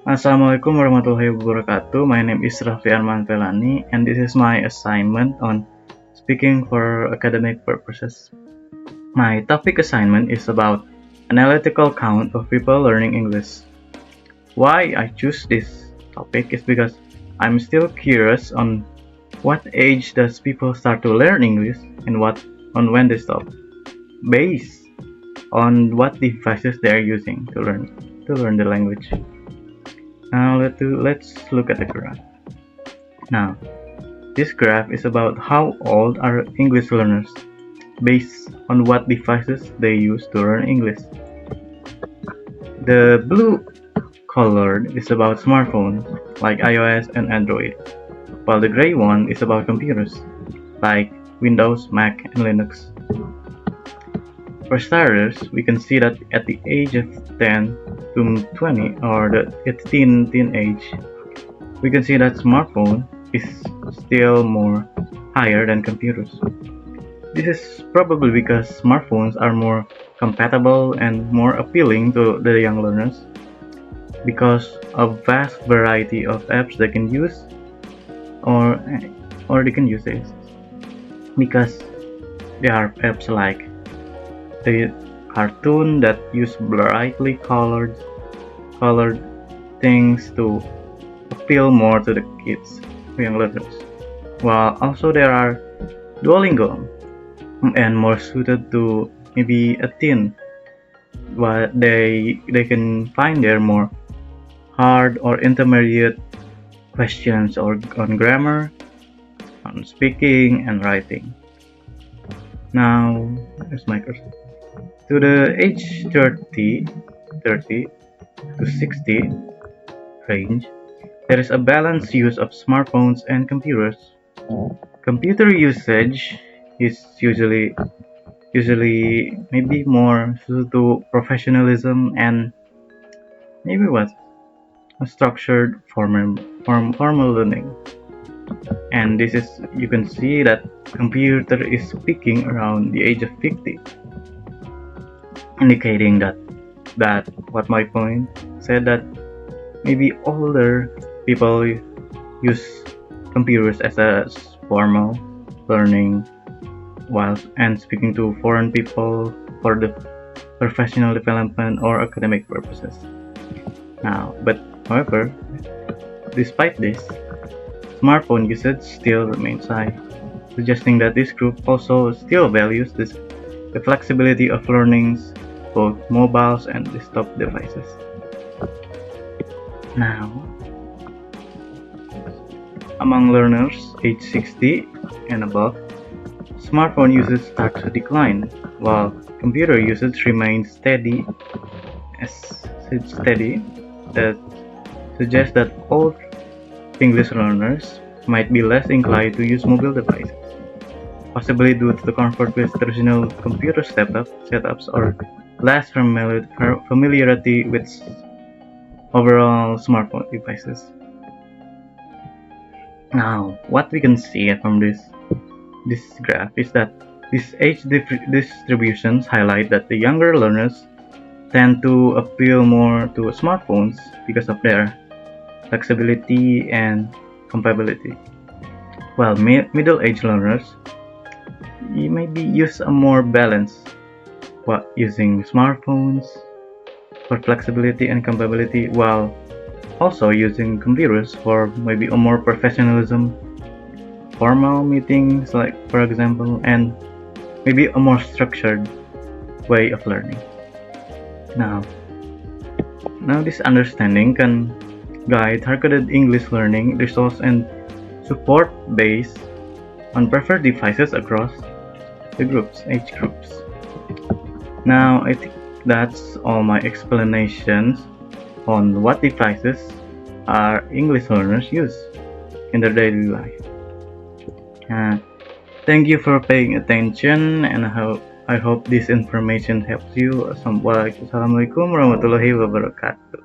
Assalamualaikum warahmatullahi wabarakatuh. My name is Raffi Arman Velani, and this is my assignment on speaking for academic purposes. My topic assignment is about analytical count of people learning English. Why I choose this topic is because I'm still curious on what age does people start to learn English and on when they stop, based on what devices they are using to learn the language. Now let's look at the graph. Now, this graph is about how old are English learners based on what devices they use to learn English. The blue colored is about smartphones like iOS and Android, while the gray one is about computers like Windows, Mac, and Linux. For starters, we can see that at the age of 10 to 20, or the teen age, we can see that smartphone is still more higher than computers. This is probably because smartphones are more compatible and more appealing to the young learners because of vast variety of apps they can use or they can use this because there are apps like the cartoon that use brightly colored things to appeal more to the kids, young learners. While also there are Duolingo and more suited to maybe a teen, but they can find their more hard or intermediate questions or on grammar, on speaking and writing. Now, there's my cursor. To the age 30 to 60 range, there is a balanced use of smartphones and computers. Computer usage is usually maybe more suited to professionalism and maybe what a structured formal learning. And this is you can see that computer is peaking around the age of 50, indicating that what my point said that maybe older people use computers as a formal learning while and speaking to foreign people for the professional development or academic purposes. Now, but however, despite this, smartphone usage still remains high, suggesting that this group also still values the flexibility of learnings, both mobiles and desktop devices. Now, among learners aged 60 and above, smartphone usage starts to decline, while computer usage remains steady. That suggests that old English learners might be less inclined to use mobile devices, possibly due to the comfort with traditional computer setups or less familiarity with overall smartphone devices. Now, what we can see from this graph is that these age distributions highlight that the younger learners tend to appeal more to smartphones because of their flexibility and compatibility, while middle-aged learners maybe use a more balance while using smartphones for flexibility and compatibility while also using computers for maybe a more professionalism, formal meetings like for example, and maybe a more structured way of learning. Now, this understanding can guide targeted English learning resource and support based on preferred devices across the age groups. Now, I think that's all my explanations on what devices our English learners use in their daily life. Thank you for paying attention, and I hope this information helps you. Assalamualaikum warahmatullahi wabarakatuh.